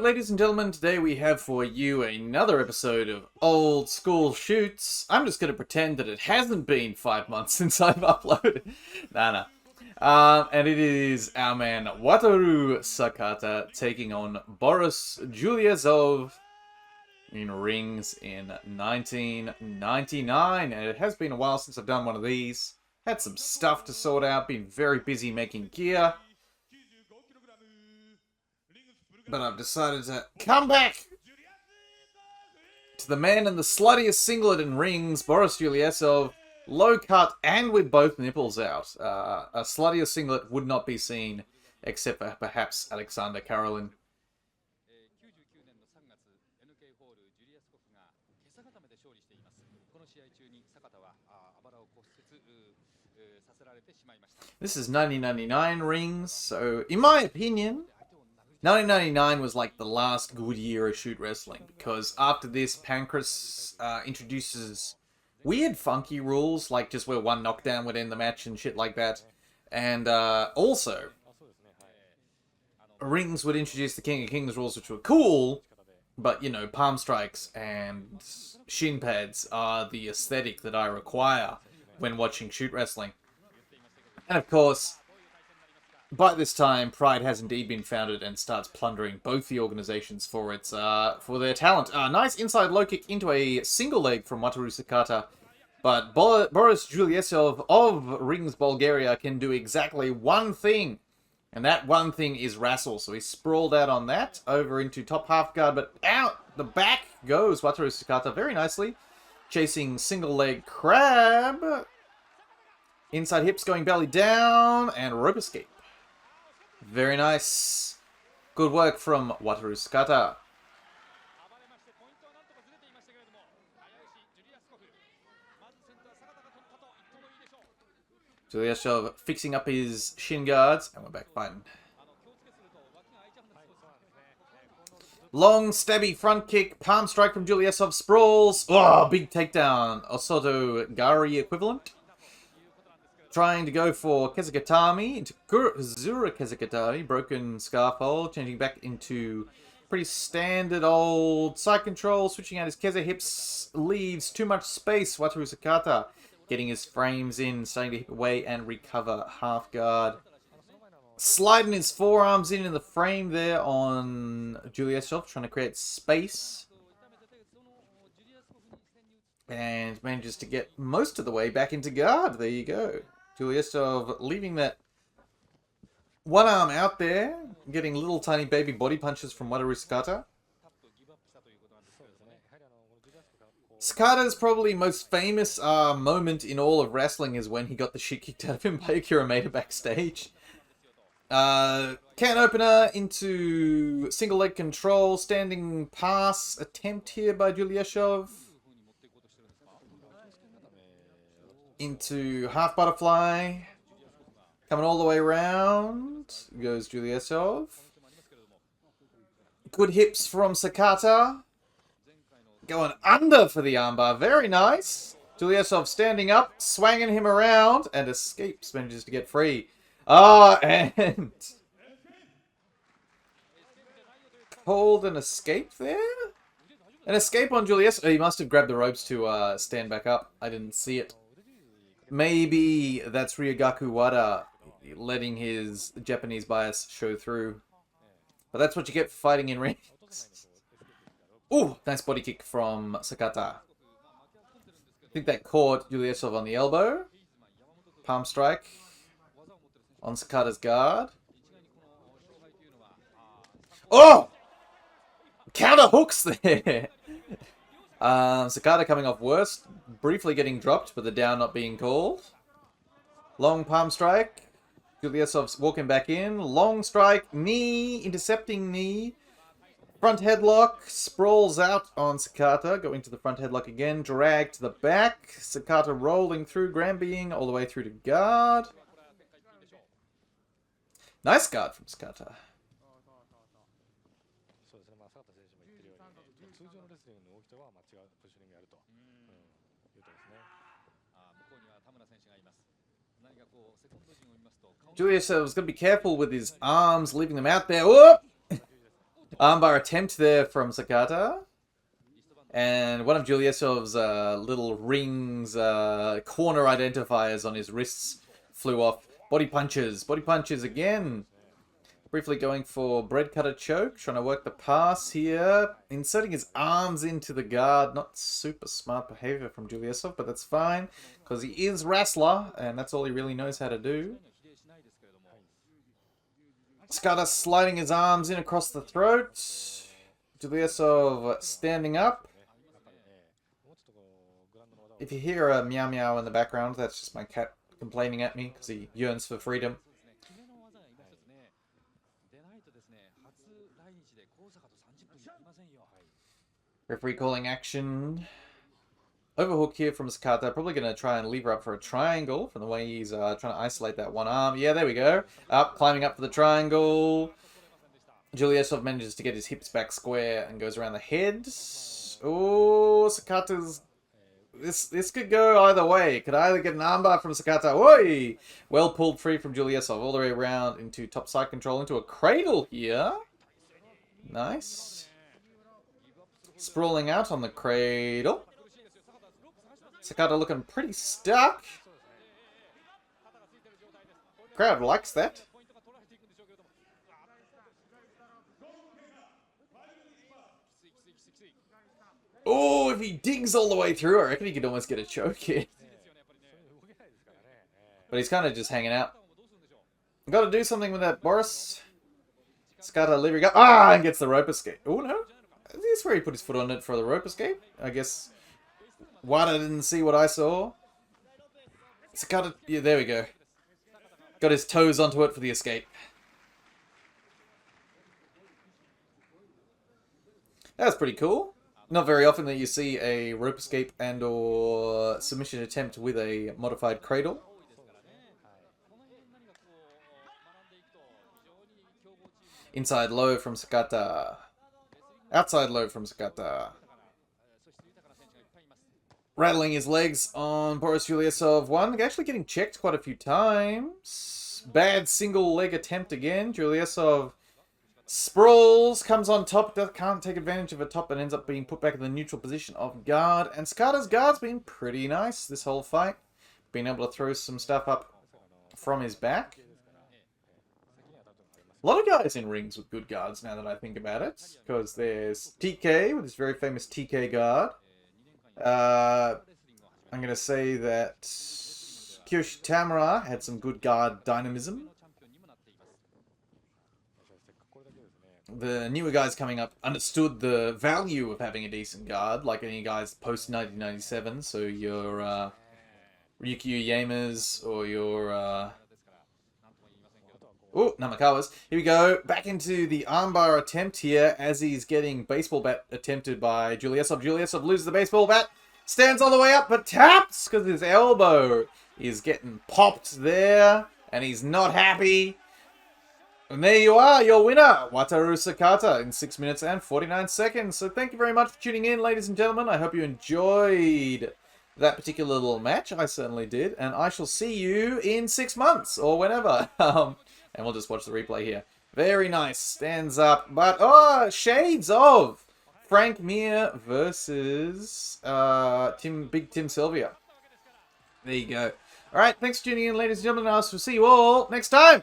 ladies and gentlemen, today we have for you another episode of Old School Shoots. I'm just going to pretend that it hasn't been 5 months since I've uploaded. Nah. And it is our man Wataru Sakata taking on Boris Juliazov in rings in 1999. And it has been a while since I've done one of these. Had some stuff to sort out, been very busy making gear. But I've decided to come back to the man in the sluttiest singlet in rings, Boris Juliasov, low cut and with both nipples out. A sluttier singlet would not be seen, except for perhaps Alexander Karolin. This is 1999 rings, so in my opinion, 1999 was like the last good year of shoot wrestling, because after this, Pancras introduces weird funky rules, like just where one knockdown would end the match and shit like that. And also, rings would introduce the King of Kings rules, which were cool, but, you know, palm strikes and shin pads are the aesthetic that I require when watching shoot wrestling. And of course, by this time, Pride has indeed been founded and starts plundering both the organizations for its for their talent. Nice inside low kick into a single leg from Wataru Sakata, but Boris Juliasov of Rings Bulgaria can do exactly one thing, and that one thing is wrestle. So he sprawled out on that, over into top half guard, but out the back goes Wataru Sakata very nicely, chasing single leg crab, inside hips going belly down, and rope escape. Very nice. Good work from Wataru Sakata. Juliashov fixing up his shin guards, and we're back fighting. Long, stabby front kick, palm strike from Juliasov, sprawls. Oh, big takedown. Osoto Gari equivalent. Trying to go for Kezakatami into Zura Kezakatami, broken scarf hold, changing back into pretty standard old side control, switching out his Keza hips, leaves too much space. Wataru Sakata getting his frames in, starting to hip away and recover half guard. Sliding his forearms in the frame there on Juliasov, trying to create space. And manages to get most of the way back into guard. There you go. Juliasov leaving that one arm out there, getting little tiny baby body punches from Wataru Sakata. Sakata's probably most famous moment in all of wrestling is when he got the shit kicked out of him by Akira Maeda backstage. Can opener into single leg control, standing pass attempt here by Juliasov. Into half butterfly. Coming all the way around. Goes Juliasov. Good hips from Sakata. Going under for the armbar. Very nice. Juliasov standing up, swanging him around, and escapes. Manages to get free. And called an escape there? An escape on Juliasov. Oh, he must have grabbed the ropes to stand back up. I didn't see it. Maybe that's Ryugaku Wada letting his Japanese bias show through. But that's what you get for fighting in rings. Ooh, nice body kick from Sakata. I think that caught Juliasov on the elbow. Palm strike on Sakata's guard. Oh! Counter hooks there! Sakata coming off worst, briefly getting dropped, but the down not being called. Long palm strike. Juliasov's walking back in. Long strike, knee, intercepting knee. Front headlock, sprawls out on Sakata, going to the front headlock again, drag to the back. Sakata rolling through, Granbying all the way through to guard. Nice guard from Sakata. Julius was going to be careful with his arms, leaving them out there. Whoop! Armbar attempt there from Sakata. And one of Juliesov's little rings, corner identifiers on his wrists flew off. Body punches. Body punches again. Briefly going for bread cutter choke. Trying to work the pass here. Inserting his arms into the guard. Not super smart behavior from Juliesov, but that's fine. Because he is wrestler, and that's all he really knows how to do. Sakata sliding his arms in across the throat. Juliesov standing up. If you hear a meow meow in the background, that's just my cat complaining at me because he yearns for freedom. Referee calling action. Overhook here from Sakata. Probably going to try and lever up for a triangle from the way he's trying to isolate that one arm. Yeah, there we go. Up, climbing up for the triangle. Juliesov manages to get his hips back square and goes around the head. Oh, Sakata's... This could go either way. Could either get an armbar from Sakata. Oi! Well pulled free from Juliesov. All the way around into top side control. Into a cradle here. Nice. Sprawling out on the cradle. Sakata looking pretty stuck. Crowd likes that. Oh, if he digs all the way through, I reckon he could almost get a choke here. But he's kind of just hanging out. Got to do something with that, Boris. Sakata levering up. Ah, and gets the rope escape. Oh, no. Is this where he put his foot on it for the rope escape? I guess Wada didn't see what I saw. Sakata, yeah, there we go. Got his toes onto it for the escape. That's pretty cool. Not very often that you see a rope escape and or submission attempt with a modified cradle. Inside low from Sakata. Outside low from Sakata. Rattling his legs on Boris Juliesov. One, actually getting checked quite a few times. Bad single leg attempt again. Juliesov sprawls, comes on top, can't take advantage of a top and ends up being put back in the neutral position of guard. And Sakata's guard's been pretty nice this whole fight. Being able to throw some stuff up from his back. A lot of guys in rings with good guards now that I think about it. Because there's TK with his very famous TK guard. I'm going to say that Kyoshi Tamura had some good guard dynamism. The newer guys coming up understood the value of having a decent guard, like any guys post-1997. So your Ryukyu Yamas or your... Namakawas. Here we go. Back into the armbar attempt here as he's getting baseball bat attempted by Juliesov. Juliesov loses the baseball bat. Stands all the way up, but taps because his elbow is getting popped there. And he's not happy. And there you are, your winner, Wataru Sakata, in 6 minutes and 49 seconds. So thank you very much for tuning in, ladies and gentlemen. I hope you enjoyed that particular little match. I certainly did. And I shall see you in 6 months or whenever. And we'll just watch the replay here. Very nice. Stands up. But, oh, shades of Frank Mir versus Big Tim Sylvia. There you go. All right, thanks for tuning in, ladies and gentlemen. I will see you all next time.